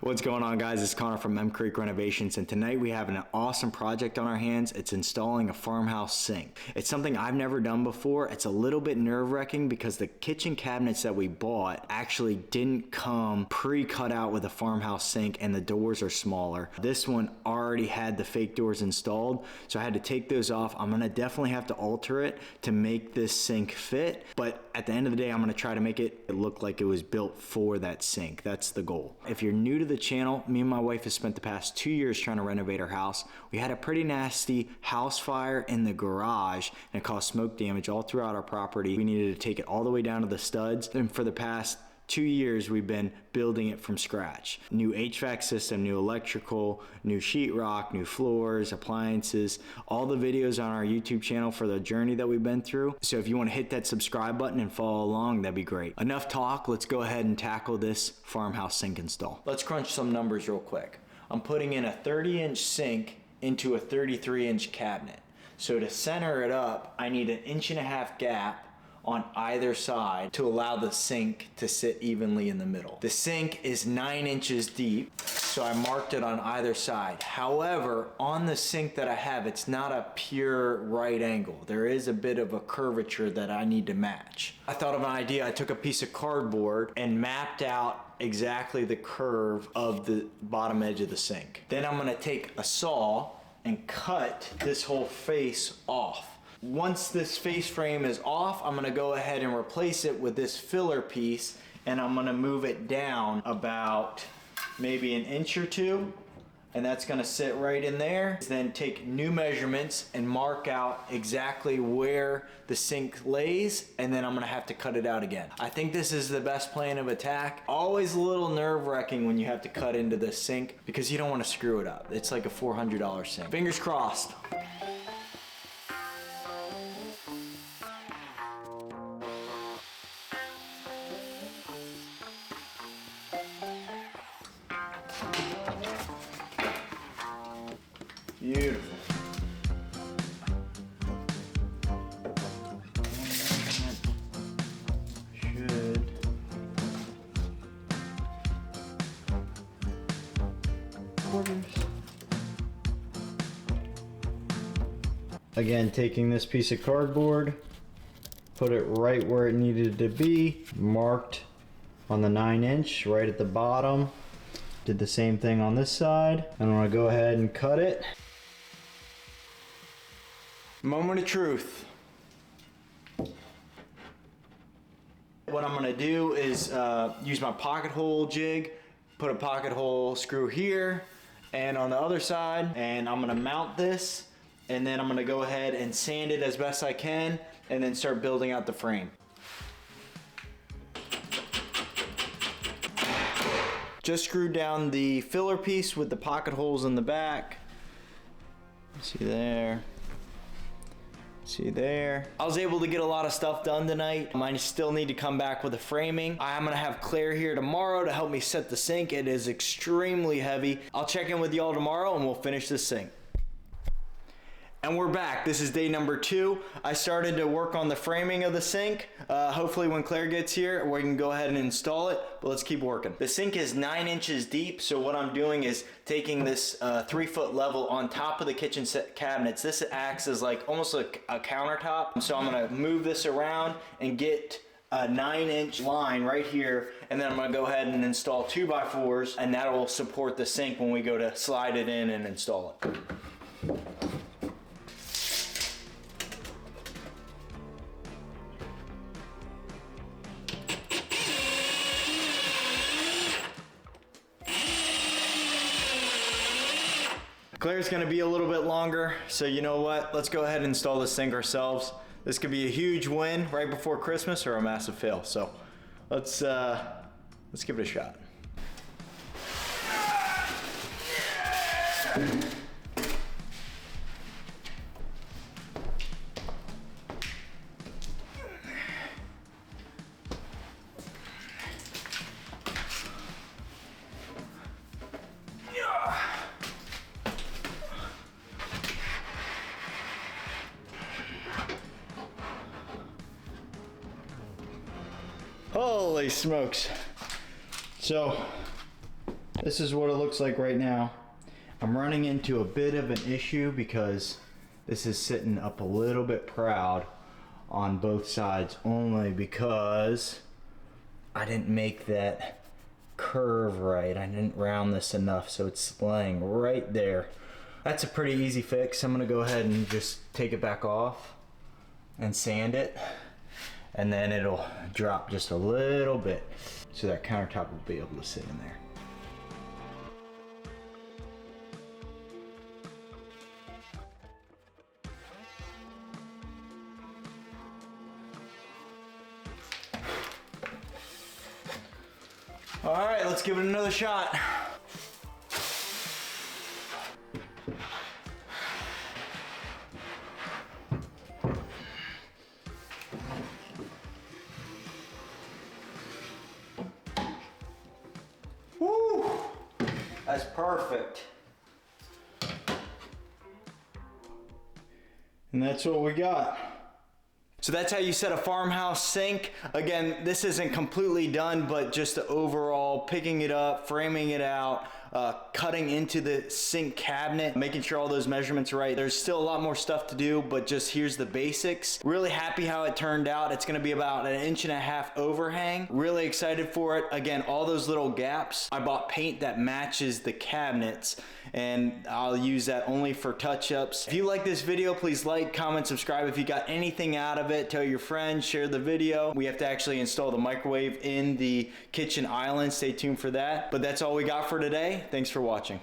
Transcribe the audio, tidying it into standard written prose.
What's going on, guys? It's Connor from M Creek Renovations, and tonight we have an awesome project on our hands. It's installing a farmhouse sink. It's something I've never done before. It's a little bit nerve-wracking because the kitchen cabinets that we bought actually didn't come pre-cut out with a farmhouse sink, and the doors are smaller. This one already had the fake doors installed, so I had to take those off. I'm gonna definitely have to alter it to make this sink fit, but at the end of the day, I'm gonna try to make it look like it was built for that sink. That's the goal. If you're new to the channel, me and my wife have spent the past 2 years trying to renovate our house. We had a pretty nasty house fire in the garage and it caused smoke damage all throughout our property. We needed to take it all the way down to the studs, and for the past 2 years we've been building it from scratch. New HVAC system, new electrical, new sheetrock, new floors, appliances, all the videos on our YouTube channel for the journey that we've been through. So if you want to hit that subscribe button and follow along, that'd be great. Enough talk, let's go ahead and tackle this farmhouse sink install. Let's crunch some numbers real quick. I'm putting in a 30-inch sink into a 33-inch cabinet. So to center it up, I need an 1.5 inch gap on either side to allow the sink to sit evenly in the middle. The sink is 9 inches deep, so I marked it on either side. However, on the sink that I have, it's not a pure right angle. There is a bit of a curvature that I need to match. I thought of an idea. I took a piece of cardboard and mapped out exactly the curve of the bottom edge of the sink. Then I'm gonna take a saw and cut this whole face off. Once this face frame is off, I'm gonna go ahead and replace it with this filler piece, and I'm gonna move it down about maybe 1 inch or 2, and that's gonna sit right in there. Then take new measurements and mark out exactly where the sink lays, and then I'm gonna have to cut it out again. I think this is the best plan of attack. Always a little nerve-wracking when you have to cut into the sink because you don't wanna screw it up. It's like a $400 sink. Fingers crossed. Beautiful. Should. Quarters. Again, taking this piece of cardboard, put it right where it needed to be, marked on the 9 inch, right at the bottom. Did the same thing on this side. I'm gonna go ahead and cut it. Moment of truth. What I'm gonna do is use my pocket hole jig, put a pocket hole screw here and on the other side, and I'm gonna mount this, and then I'm gonna go ahead and sand it as best I can and then start building out the frame. Just screwed down the filler piece with the pocket holes in the back. See there. See there. I was able to get a lot of stuff done tonight. I still need to come back with the framing. I'm gonna have Claire here tomorrow to help me set the sink. It is extremely heavy. I'll check in with y'all tomorrow and we'll finish this sink. And we're back. This is day number 2. I started to work on the framing of the sink. Hopefully when Claire gets here, we can go ahead and install it, but let's keep working. The sink is 9 inches deep, so what I'm doing is taking this 3-foot level on top of the kitchen set cabinets. This acts as like almost like a countertop. So I'm gonna move this around and get a 9-inch line right here, and then I'm gonna go ahead and install 2x4s, and that will support the sink when we go to slide it in and install it. Claire's gonna be a little bit longer, so you know what? Let's go ahead and install this sink ourselves. This could be a huge win right before Christmas or a massive fail. So let's give it a shot. Holy smokes. So This is what it looks like right now. I'm running into a bit of an issue because this is sitting up a little bit proud on both sides, only because I didn't make that curve right. I didn't round this enough, so it's laying right there. That's a pretty easy fix. I'm gonna go ahead and just take it back off and sand it, and then it'll drop just a little bit so that countertop will be able to sit in there. All right, let's give it another shot. Woo! That's perfect. And that's what we got. So that's how you set a farmhouse sink. Again, this isn't completely done, but just the overall picking it up, framing it out, cutting into the sink cabinet, making sure all those measurements are right. There's still a lot more stuff to do, but just here's the basics. Really happy how it turned out. It's gonna be about 1.5 inch overhang. Really excited for it. Again, all those little gaps. I bought paint that matches the cabinets, and I'll use that only for touch-ups. If you like this video, please like, comment, subscribe. If you got anything out of it, tell your friends, share the video. We have to actually install the microwave in the kitchen island. Stay tuned for that. But that's all we got for today. Thanks for watching.